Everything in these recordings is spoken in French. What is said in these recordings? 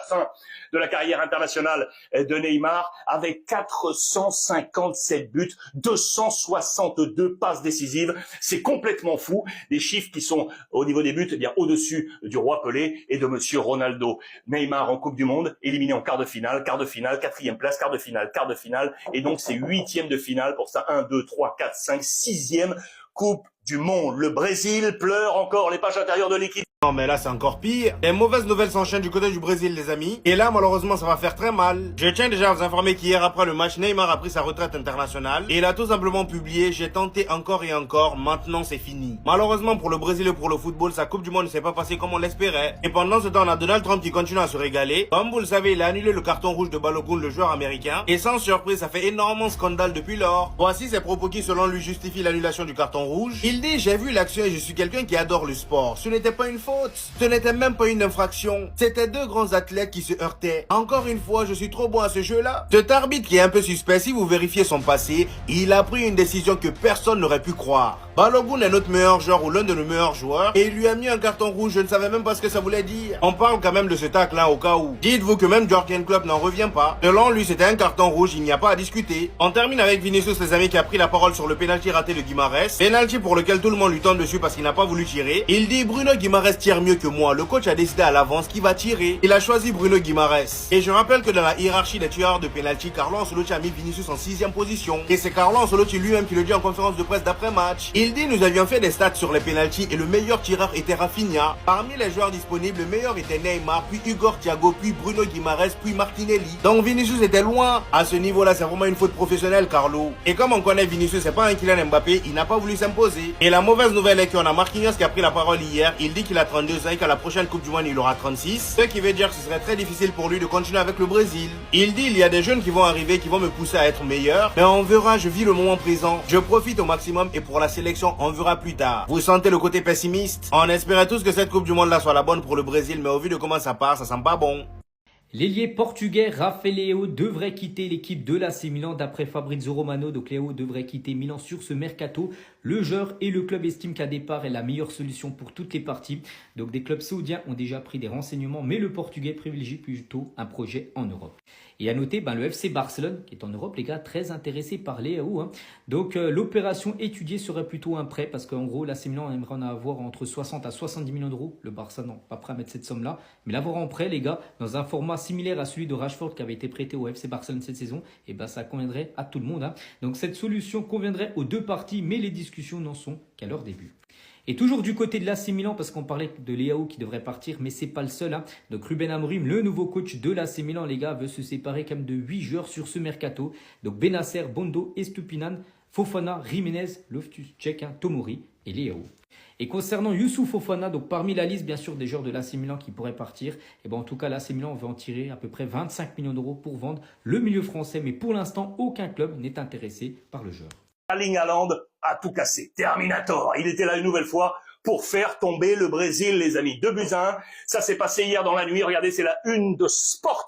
fin de la carrière internationale de Neymar, avec 457 buts, 262 passes décisives. C'est complètement fou. Des chiffres qui sont, au niveau des buts, eh bien, au-dessus du roi Pelé et de monsieur Ronaldo. Neymar en Coupe du Monde, éliminé en quart de finale, quatrième place, quart de finale, et donc c'est huitième de finale pour ça. 1, 2, 3, 4, 5, sixième Coupe du Monde. Le Brésil pleure encore les pages intérieures de l'équipe. Non mais là c'est encore pire. Les mauvaises nouvelles s'enchaînent du côté du Brésil les amis. Et là malheureusement ça va faire très mal. Je tiens déjà à vous informer qu'hier après le match, Neymar a pris sa retraite internationale. Et il a tout simplement publié: j'ai tenté encore et encore, maintenant c'est fini. Malheureusement pour le Brésil et pour le football, sa Coupe du Monde ne s'est pas passée comme on l'espérait. Et pendant ce temps on a Donald Trump qui continue à se régaler. Comme vous le savez, il a annulé le carton rouge de Balogun, le joueur américain. Et sans surprise, ça fait énormément scandale depuis lors. Voici ses propos qui selon lui justifient l'annulation du carton rouge. Il dit: j'ai vu l'action et je suis quelqu'un qui adore le sport. Ce n'était pas une faute. Ce n'était même pas une infraction. C'était deux grands athlètes qui se heurtaient. Encore une fois, je suis trop bon à ce jeu-là. Cet arbitre qui est un peu suspect, si vous vérifiez son passé, il a pris une décision que personne n'aurait pu croire. Balogun est notre meilleur joueur ou l'un de nos meilleurs joueurs et il lui a mis un carton rouge, je ne savais même pas ce que ça voulait dire. On parle quand même de ce tacle-là au cas où. Dites-vous que même Jürgen Klopp n'en revient pas. Selon lui, c'était un carton rouge, il n'y a pas à discuter. On termine avec Vinicius les amis qui a pris la parole sur le pénalty raté de Guimarães. Pénalty pour lequel tout le monde lui tombe dessus parce qu'il n'a pas voulu tirer. Il dit: Bruno Guimarães tire mieux que moi. Le coach a décidé à l'avance qui va tirer. Il a choisi Bruno Guimarães. Et je rappelle que dans la hiérarchie des tueurs de pénalty, Carlo Ancelotti a mis Vinicius en 6e position. Et c'est Carlo Ancelotti lui-même qui le dit en conférence de presse d'après-match. Il dit: nous avions fait des stats sur les pénaltys et le meilleur tireur était Rafinha. Parmi les joueurs disponibles, le meilleur était Neymar, puis Igor Thiago, puis Bruno Guimarães, puis Martinelli. Donc Vinicius était loin. À ce niveau-là, c'est vraiment une faute professionnelle, Carlo. Et comme on connaît Vinicius, c'est pas un Kylian Mbappé, il n'a pas voulu s'imposer. Et la mauvaise nouvelle est qu'on a Marquinhos qui a pris la parole hier. Il dit qu'il a 32 ans et qu'à la prochaine Coupe du Monde, il aura 36. Ce qui veut dire que ce serait très difficile pour lui de continuer avec le Brésil. Il dit: il y a des jeunes qui vont arriver, qui vont me pousser à être meilleur. Mais on verra, je vis le moment présent. Je profite au maximum et pour la sélection, on verra plus tard. Vous sentez le côté pessimiste? On espérait tous que cette Coupe du Monde là soit la bonne pour le Brésil, mais au vu de comment ça part, ça sent pas bon. L'ailier portugais Rafael Leao devrait quitter l'équipe de l'AC Milan d'après Fabrizio Romano. Donc Leao devrait quitter Milan sur ce mercato. Le joueur et le club estiment qu'un départ est la meilleure solution pour toutes les parties. Donc des clubs saoudiens ont déjà pris des renseignements, mais le portugais privilégie plutôt un projet en Europe. Et à noter, le FC Barcelone, qui est en Europe, les gars, très intéressé par Leao. Donc l'opération étudiée serait plutôt un prêt, parce qu'en gros, l'AC Milan aimerait en avoir entre 60 à 70 millions d'euros. Le Barça, non, pas prêt à mettre cette somme-là. Mais l'avoir en prêt, les gars, dans un format similaire à celui de Rashford qui avait été prêté au FC Barcelone cette saison, et ça conviendrait à tout le monde. Donc cette solution conviendrait aux deux parties, mais les discussions n'en sont qu'à leur début. Et toujours du côté de l'AC Milan, parce qu'on parlait de Leao qui devrait partir, mais c'est pas le seul. Donc Ruben Amorim, le nouveau coach de l'AC Milan, les gars, veut se séparer quand même de 8 joueurs sur ce mercato. Donc Benacer, Bondo, Estupinan, Fofana, Jiménez, Loftus-Cheek, Tomori et Leao. Et concernant Youssouf Fofana, donc parmi la liste bien sûr des joueurs de l'AC Milan qui pourraient partir, et en tout cas l'AC Milan veut en tirer à peu près 25 millions d'euros pour vendre le milieu français, mais pour l'instant aucun club n'est intéressé par le joueur. Erling Haaland a tout cassé. Terminator. Il était là une nouvelle fois pour faire tomber le Brésil, les amis. 2-1. Ça s'est passé hier dans la nuit. Regardez, c'est la une de Sport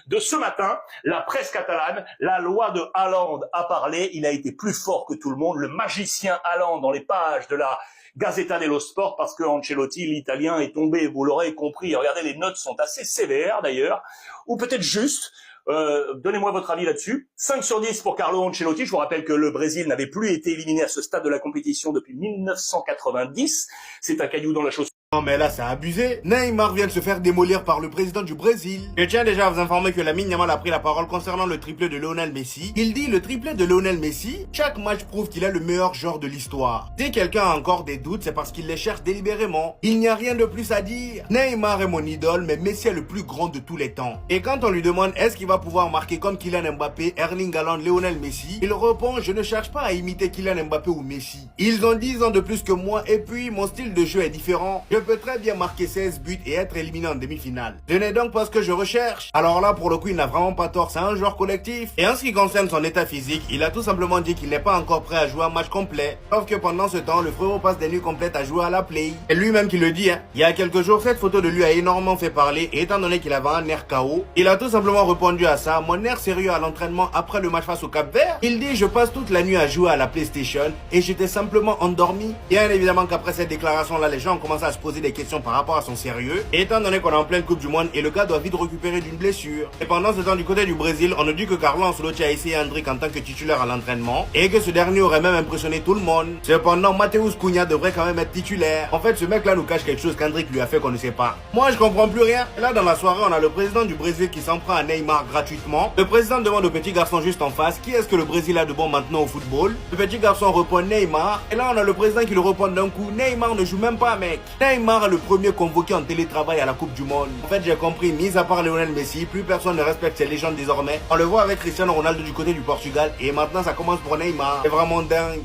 de ce matin. La presse catalane, la loi de Haaland a parlé. Il a été plus fort que tout le monde. Le magicien Haaland dans les pages de la Gazzetta dello Sport, parce que Ancelotti, l'italien, est tombé. Vous l'aurez compris. Regardez, les notes sont assez sévères d'ailleurs, ou peut-être juste. Donnez-moi votre avis là-dessus. 5 sur 10 pour Carlo Ancelotti. Je vous rappelle que le Brésil n'avait plus été éliminé à ce stade de la compétition depuis 1990. C'est un caillou dans la chaussure. Non mais là c'est abusé. Neymar vient de se faire démolir par le président du Brésil. Je tiens déjà à vous informer que Lamine Yamal a pris la parole concernant le triplé de Lionel Messi. Il dit: le triplé de Lionel Messi, chaque match prouve qu'il est le meilleur joueur de l'histoire. Si quelqu'un a encore des doutes, c'est parce qu'il les cherche délibérément. Il n'y a rien de plus à dire. Neymar est mon idole, mais Messi est le plus grand de tous les temps. Et quand on lui demande est-ce qu'il va pouvoir marquer comme Kylian Mbappé, Erling Haaland, Lionel Messi, il répond: je ne cherche pas à imiter Kylian Mbappé ou Messi. Ils ont 10 ans de plus que moi et puis mon style de jeu est différent. Je peux très bien marquer 16 buts et être éliminé en demi-finale. Ce n'est donc pas ce que je recherche. Alors là, pour le coup, il n'a vraiment pas tort, c'est un joueur collectif. Et en ce qui concerne son état physique, il a tout simplement dit qu'il n'est pas encore prêt à jouer un match complet. Sauf que pendant ce temps, le frérot passe des nuits complètes à jouer à la play. Et lui-même qui le dit, il y a quelques jours, cette photo de lui a énormément fait parler, et étant donné qu'il avait un air KO, il a tout simplement répondu à ça: mon air sérieux à l'entraînement après le match face au Cap-Vert. Il dit: je passe toute la nuit à jouer à la PlayStation et j'étais simplement endormi. Bien évidemment qu'après cette déclaration-là, les gens ont commencé à se poser poser des questions par rapport à son sérieux, étant donné qu'on est en pleine Coupe du Monde et le gars doit vite récupérer d'une blessure. Et pendant ce temps, du côté du Brésil, on nous dit que Carlo Ancelotti a essayé Endrick en tant que titulaire à l'entraînement et que ce dernier aurait même impressionné tout le monde. Cependant, Mateus Cunha devrait quand même être titulaire. En fait, ce mec-là nous cache quelque chose qu'Endrick lui a fait qu'on ne sait pas. Moi, je comprends plus rien. Et là, dans la soirée, on a le président du Brésil qui s'en prend à Neymar gratuitement. Le président demande au petit garçon juste en face qui est-ce que le Brésil a de bon maintenant au football. Le petit garçon répond Neymar. Et là, on a le président qui le répond d'un coup. Neymar ne joue même pas, mec. Neymar est le premier convoqué en télétravail à la Coupe du Monde. En fait, j'ai compris, mis à part Lionel Messi, plus personne ne respecte ces légendes désormais. On le voit avec Cristiano Ronaldo du côté du Portugal. Et maintenant, ça commence pour Neymar. C'est vraiment dingue.